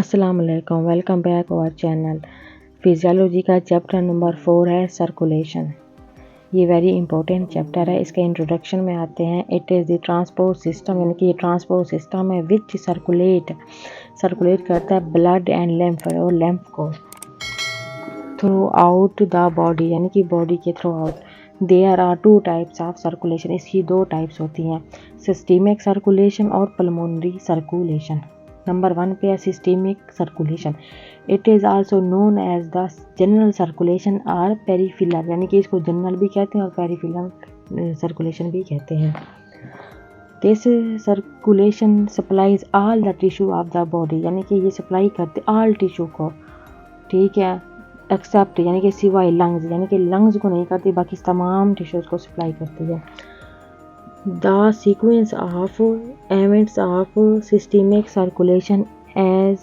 अस्सलाम वालेकुम, welcome back our channel. Physiology का चैप्टर नंबर 4 है सर्कुलेशन। ये वेरी इंपॉर्टेंट चैप्टर है। इसके इंट्रोडक्शन में आते हैं। It is the transport system, यानी कि ये ट्रांसपोर्ट सिस्टम है विच सर्कुलेट करता है ब्लड एंड लिम्फ और लिम्फ को थ्रू आउट द बॉडी, यानी कि बॉडी के throughout. There are 2 types of circulation, इसकी 2 टाइप्स होती हैं, सिस्टेमिक सर्कुलेशन और पल्मोनरी सर्कुलेशन। नंबर 1 पे है systemic circulation. It is also known as the general circulation और पेरिफेरल, यानी कि इसको जनरल भी कहते हैं और पेरिफेरल सर्कुलेशन भी कहते हैं। This circulation supplies all the tissue of the body, यानी कि ये सप्लाई करते ऑल टिश्यू को, ठीक है, एक्सेप्ट यानी कि सिवाय लंग्स, यानी कि लंग्स को नहीं करती, बाकी तमाम टिश्यूज़ को सप्लाई करती है। The sequence of events of systemic circulation as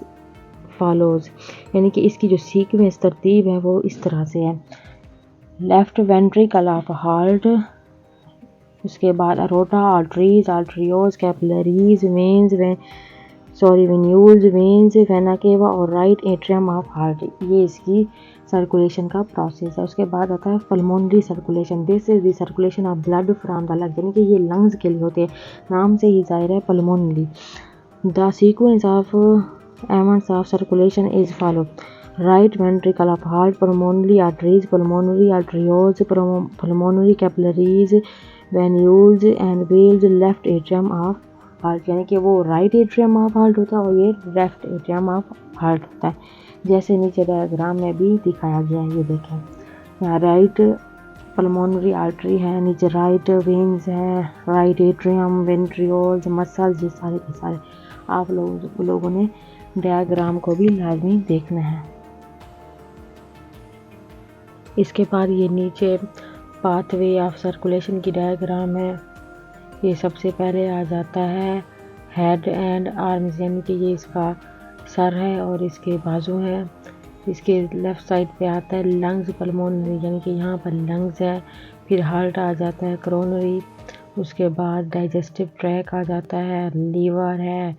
follows, यानी कि इसकी जो सीक्वेंस तरतीब है वो इस तरह से है। लेफ्ट वेंट्रिकल ऑफ हार्ट, उसके बाद aorta, arteries, arterioles, capillaries, venules, veins, vena cava और राइट एट्रियम ऑफ हार्ट। ये इसकी सर्कुलेशन का प्रोसेस है। उसके बाद आता है pulmonary circulation. This is the circulation of blood from the lungs, यानी कि ये लंग्स के लिए होते हैं, नाम से ही जाहिर है pulmonary. The sequence of events of circulation is follow: right ventricle of heart, pulmonary arteries, pulmonary arterioles, pulmonary capillaries, venules and veins, left atrium of heart, यानी कि वो राइट एट्रियम ऑफ हार्ट होता है और ये लेफ्ट एट्रियम ऑफ हार्ट होता है, जैसे नीचे डायग्राम में भी दिखाया गया है। ये देखें, यहाँ राइट पल्मोनरी आर्टरी है, नीचे राइट वेन्स है, राइट एट्रियम, वेंट्रियोल्स, मसल्स, ये सारे के सारे आप लोगों ने डायग्राम को भी लाजमी देखना है। इसके बाद ये नीचे पाथवे ऑफ सर्कुलेशन की डायग्राम है। ये सबसे पहले आ जाता है हेड एंड आर्म्स, यानी कि ये इसका सर है और इसके बाजू है। इसके लेफ़्ट साइड पे आता है लंग्स पल्मोनरी, यानी कि यहाँ पर लंग्स है। फिर हार्ट आ जाता है, कोरोनरी, उसके बाद डाइजेस्टिव ट्रैक आ जाता है, लीवर है,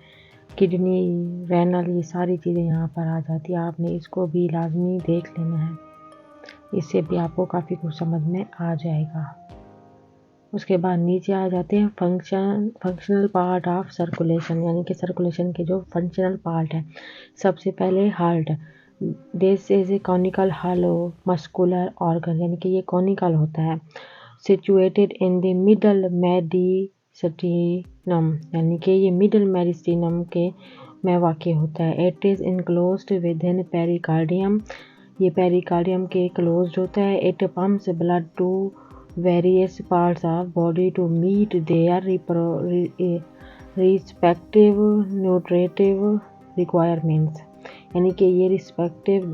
किडनी, रेनल, ये सारी चीज़ें यहाँ पर आ जाती है। आपने इसको भी लाजमी देख लेना है, इससे भी आपको काफ़ी कुछ समझ में आ जाएगा। उसके बाद नीचे आ जाते हैं फंक्शनल पार्ट ऑफ सर्कुलेशन, यानी कि सर्कुलेशन के जो फंक्शनल पार्ट है। सबसे पहले heart, this is a conical hello muscular organ, यानी कि ये कॉनिकल होता है, सिचुएटेड इन द मिडल मेडिस्टिनम, यानी कि ये मिडल मेडिस्टिनम के में वाक़ होता है। It is enclosed within pericardium, ये पेरिकार्डियम के क्लोज्ड होता है। It pumps blood to various parts of body to meet their respective nutritive requirements, यानी कि ये रिस्पेक्टिव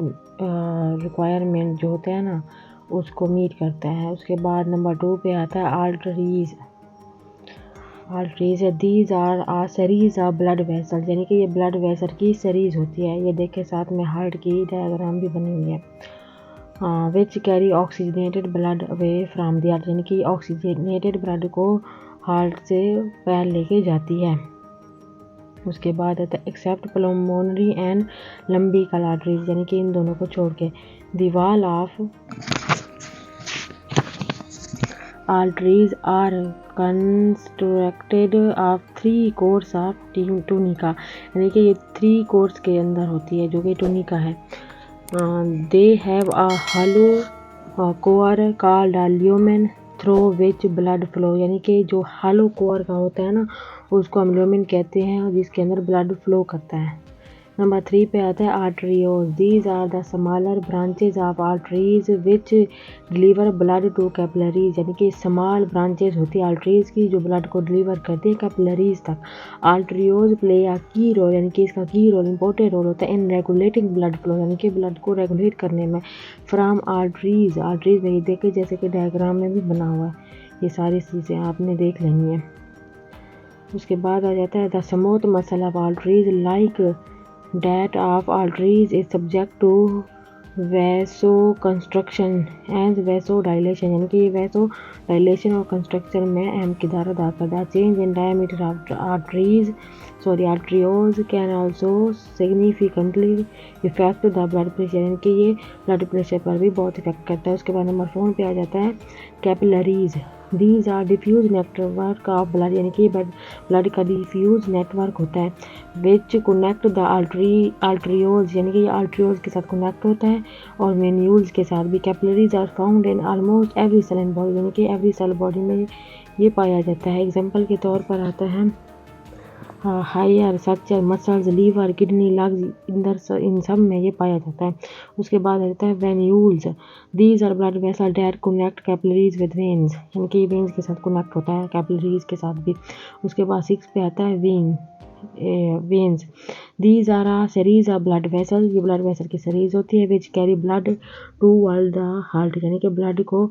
रिक्वायरमेंट जो होते हैं ना उसको मीट करता है। उसके बाद नंबर 2 पे आता है आर्टरीज है। These R series of blood vessels, यानी कि ये ब्लड वेसल की सीरीज होती है। ये देखे साथ में हार्ट की डायग्राम भी बनी हुई है। Which carry oxygenated blood away from the heart, यानी कि ऑक्सीजनेटेड ब्लड को हार्ट से पैर लेके जाती है। उसके बाद आता है except pulmonary and lumbrical arteries, यानी कि इन दोनों को छोड़ के the wall of arteries are constructed of 3 course of tunica, यानी कि ये 3 कोर्स के अंदर होती है जो कि टूनिका है। They have a hollow core called lumen through which blood flow, यानी कि जो हालो कोर का होता है ना उसको हम ल्यूमेन कहते हैं और जिसके अंदर ब्लड फ्लो करता है। नंबर 3 पे आता है arterioles. These are the smaller branches of arteries which deliver blood to capillaries, यानी कि स्मॉल ब्रांचेज होती है आर्टरीज की जो ब्लड को डिलीवर करती है कैपिलरीज तक। आर्टरियोज प्ले अ की रोल, यानी कि इसका की रोल इंपॉर्टेंट रोल होता है इन रेगुलेटिंग ब्लड फ्लो, यानी कि ब्लड को रेगुलेट करने में फ्रॉम आर्टरीज में। ये देखे जैसे कि डायग्राम में भी बना हुआ है, ये सारी चीज़ें आपने देख लेनी है। उसके बाद आ जाता है the smooth muscle of arteries like that of arteries is subject to vaso construction and vaso dilation, यानी कि ये वैसो डायलेशन और कंस्ट्रक्शन में अहम किरदार अदा करता है। Change in diameter of arterioles can also significantly effect the blood pressure, यानी कि ये ब्लड प्रेशर पर भी बहुत इफेक्ट करता है। उसके बाद नंबर 4 पे आ जाता है capillaries. These are diffuse network of blood, यानी कि ब्लड का डिफ्यूज नेटवर्क होता है विच कनेक्ट द आर्ट्रियोज, यानी कि ये आर्ट्रियोज के साथ कनेक्ट होता है और वेन्यूल्स के साथ भी। Capillaries are found in almost every cell in body, यानी कि एवरी सेल बॉडी में ये पाया जाता है। एग्जाम्पल के तौर पर आता है higher structure, muscles, liver, kidney, lungs, इन सब में ये पाया जाता है। उसके बाद आता है venules. These are blood vessel that connect capillaries with veins, यानी कि वेन्स के साथ कनेक्ट होता है कैपिलरीज के साथ भी। उसके बाद 6 पे आता है veins. These are a series of blood vessel, ये ब्लड वेसल की सीरीज होती है which carry blood toward the heart, यानी कि ब्लड को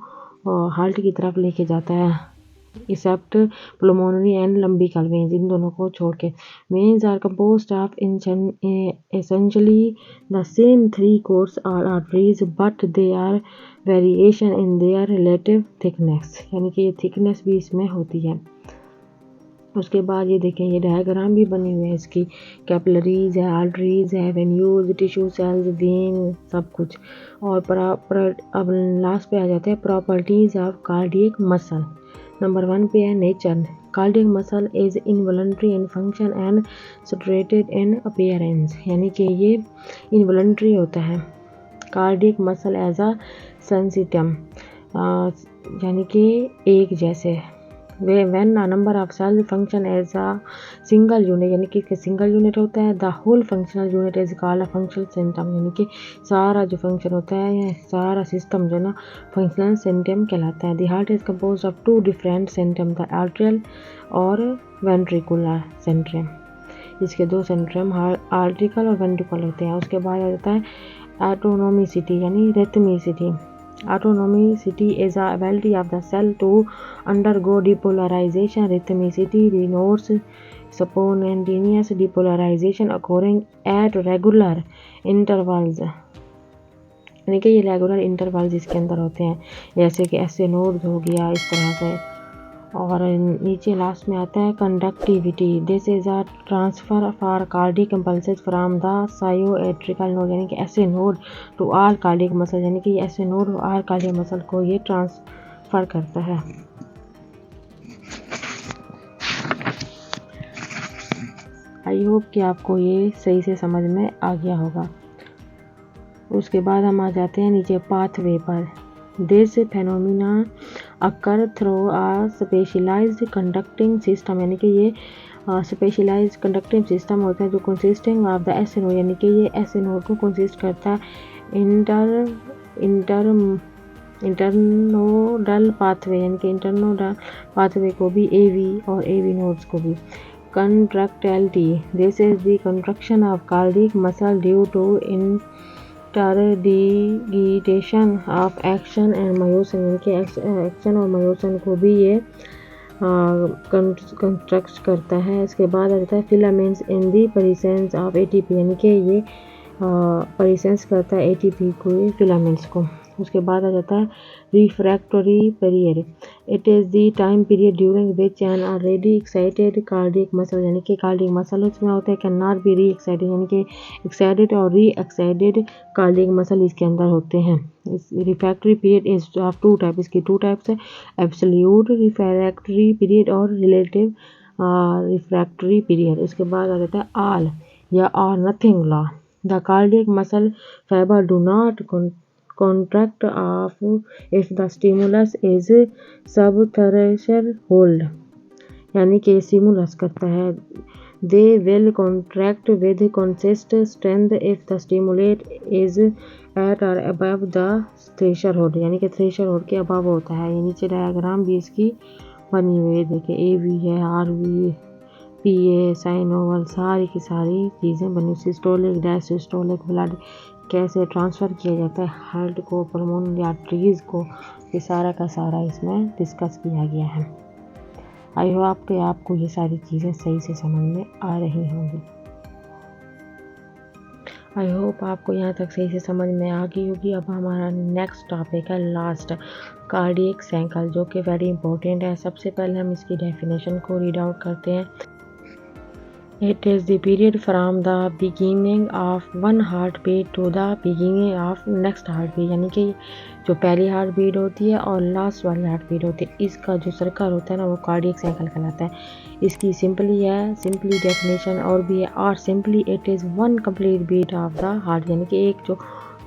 हार्ट की तरफ लेके जाता है। Except pulmonary and lumbrical veins, इन दोनों को छोड़ के। veins are composed of essentially the same three course or arteries but they are variation in their relative thickness, यानी कि ये thickness भी इसमें होती है। उसके बाद ये देखें, ये डायग्राम भी बनी हुई है इसकी। कैपिलरीज है, आर्टरीज है, वेन्यूज, टिश्यू सेल्स, वेन, सब कुछ। और अब लास्ट पे आ जाते हैं properties of cardiac muscle. Number 1 पे है nature. Cardiac muscle is involuntary in function and saturated in appearance, यानी कि ये इनवॉलंटरी होता है। कार्डियक मसल एज अ सेंसिटम, यानी कि एक जैसे। when a number of cells function as a single unit, यानी कि सिंगल यूनिट होता है। The whole functional unit is called a functional system, यानी कि सारा जो फंक्शन होता है या सारा सिस्टम जो ना फंक्शनल सिस्टम कहलाता है। The heart is compose of 2 different system, the atrial और वेंट्रिकुलर सिस्टम। इसके 2 सिस्टम आर्टिकल और वेंट्रिकुलर होते हैं। उसके बाद आ जाता है ऑटोनोमिसिटी, यानी रिथमिसिटी। Autonomicity is the ability of the cell to undergo depolarization. Rhythmicity denotes spontaneous depolarization occurring at regular intervals, यानी कि ये रेगुलर इंटरवल्स इसके अंदर होते हैं, जैसे कि ऐसे नोड्स हो गया इस तरह से। और नीचे लास्ट में आता है conductivity. This is a transfer for cardiac impulses from the सायोएट्रिकल नोड, यानी कि ऐसे node to all cardiac muscle, यानी कि ऐसे नोड आल कार्डियक मसल को ये ट्रांसफर करता है। आई होप कि आपको ये सही से समझ में आ गया होगा। उसके बाद हम आ जाते हैं नीचे पाथवे पर। This phenomena occur through a specialized conducting system, यानी कि ये स्पेशलाइज्ड कंडक्टिंग सिस्टम होता है जो consisting of the S node, यानी कि ये एस नोड को कंसिस्ट करता है। इंटरनोडल पाथवे, यानी कि इंटरनोडल पाथवे को भी एवी और एवी नोड्स को भी। Contractility, this is the contraction of cardiac muscle due to interdigitation of actin and myosin, यानी कि एक्शन और मायोसिन को भी ये कंस्ट्रक्ट करता है। इसके बाद आता है filaments in the presence of ATP, यानी कि ये प्रेजेंस करता है एटीपी को, फिलामेंट्स को। उसके बाद आ जाता है refractory period. It is the time period during which N already excited cardiac muscle, यानी कि कार्डियक मसल उसमें होता है कैन नॉट बी री एक्साइटेड, यानी कि एक्साइटेड और री एक्साइटेड कार्डियक मसल इसके अंदर होते हैं। इस refractory period is of 2 type, इसकी 2 टाइप्स है, एब्सोल्यूट रिफ्रैक्टरी पीरियड और रिलेटिव रिफ्रैक्टरी पीरियड। उसके बाद आ जाता है ऑल या और nothing law. The cardiac muscle fibre do not contract of if the stimulus is subthreshold, यानी कि स्टिमुलस करता है। they will contract with consist strength if the stimulate is at or above the threshold, यानी कि threshold के above होता है। ये नीचे डायग्राम भी इसकी बनी हुई है, देखिए ए वी है, आर वी, पी ए, साइनोवल, सारी की सारी चीज़ें बनी। सिस्टोलिक डायसिस्टोलिक ब्लड कैसे ट्रांसफ़र किया जाता है हार्ट को, पल्मोनरी आर्टरीज को, ये सारा का सारा इसमें डिस्कस किया गया है। आई होप कि आपको ये सारी चीज़ें सही से समझ में आ रही होंगी। आई होप आपको यहाँ तक सही से समझ में आ गई होगी। अब हमारा नेक्स्ट टॉपिक है लास्ट, कार्डियक साइकिल, जो कि वेरी इंपॉर्टेंट है। सबसे पहले हम इसकी डेफिनेशन को रीड आउट करते हैं। It is the period from the beginning of one heartbeat to the beginning of next heartbeat, यानी कि जो पहली हार्ट बीट होती है और लास्ट वाली हार्ट बीट होती है, इसका जो सर्कल होता है ना वो कार्डियक साइकिल कहलाता है। इसकी सिंपली डेफिनेशन और भी है, और simply it is one complete beat of the heart, यानी कि एक जो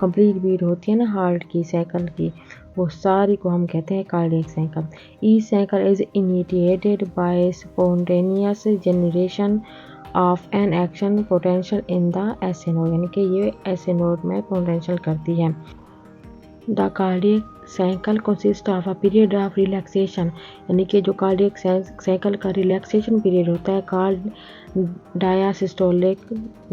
कंप्लीट बीट होती है ना हार्ट की साइकिल की, वो सारी को हम कहते हैं cardiac cycle. Each cycle is initiated by spontaneous generation of an action potential in the S node, यानी कि ये एस नोड में पोटेंशियल करती है। The cardiac cycle consist of a period of relaxation, यानी कि जो कार्डियक साइकिल का रिलैक्सेशन पीरियड होता है कार्ड डायासिस्टोलिक,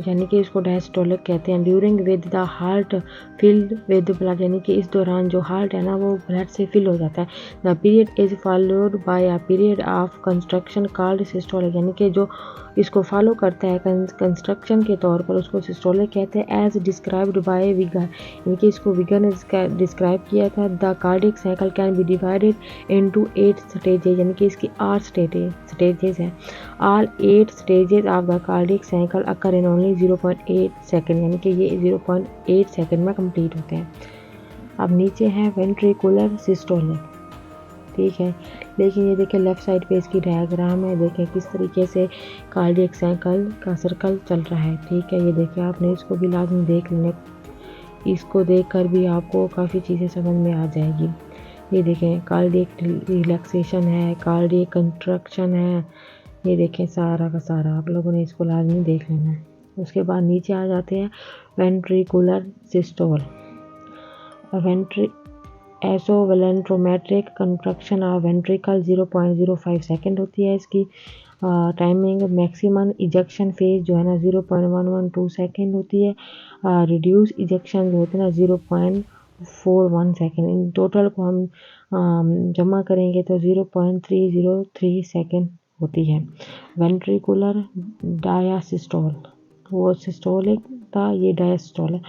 यानी कि इसको डायस्टोलिक कहते हैं। During with the heart filled with blood, यानी कि इस दौरान जो हार्ट है ना वो ब्लड से फिल हो जाता है। The period is followed by a period of construction called systolic, यानी कि जो इसको फॉलो करता है कंस्ट्रक्शन के तौर पर उसको सिस्टोलिक कहते हैं। एज डिस्क्राइब्ड बाय विगर, यानी कि इसको विगर ने डिस्क्राइब किया था। The cardiac cycle can be divided into 8 stages, यानी कि इसकी 8 स्टेजेस हैं। All 8 stages of the cardiac cycle occur in only 0.8 second, यानी कि ये 0.8 सेकेंड में कंप्लीट होते हैं। अब नीचे है वेंट्रिकुलर सिस्टोलिक, ठीक है। लेकिन ये देखें लेफ़्ट साइड पे इसकी डायग्राम है, देखें किस तरीके से कार्डियक साइकिल का सर्कल चल रहा है, ठीक है। ये देखें आपने इसको भी लाजमी देख लेना, इसको देखकर भी आपको काफ़ी चीज़ें समझ में आ जाएगी। ये देखें कार्डियक रिलैक्सेशन है, कार्डियक कंट्रक्शन है, ये देखें सारा का सारा आप लोगों ने इसको लाजमी देख लेना है। उसके बाद नीचे आ जाते हैं ventricular systole. Isovolumetric contraction of ventricle 0.05 second होती है इसकी। टाइमिंग मैक्सिमम इजेक्शन फेज जो है ना 0.112 सेकेंड होती है। रिड्यूस इजेक्शन जो होते हैं ना 0.41 सेकेंड। इन टोटल को हम जमा करेंगे तो 0.303 सेकेंड होती है। वेंट्रिकुलर डायासिस्टोल, वो सिस्टोलिक था, ये डायस्टोल है।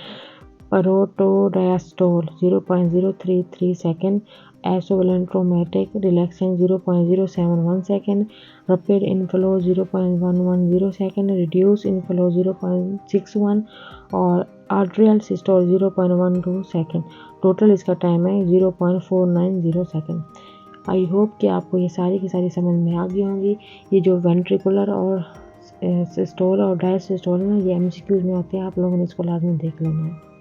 Protodiastole 0.033 second. Isovolumetric relaxation 0.071 second. Rapid inflow 0.110 second. Reduce inflow 0.61 और आर्ट्रियल सिस्टोल 0.12 सेकेंड। टोटल इसका टाइम है 0.490 सेकेंड। आई होप कि आपको ये सारी की सारी समझ में आ गई होंगी। ये जो वेंट्रिकुलर और सिस्टोल और डायस्टोल है ना, ये एमसीक्यूज में आते हैं, आप लोगों ने इसको लाजमी देख लेना है।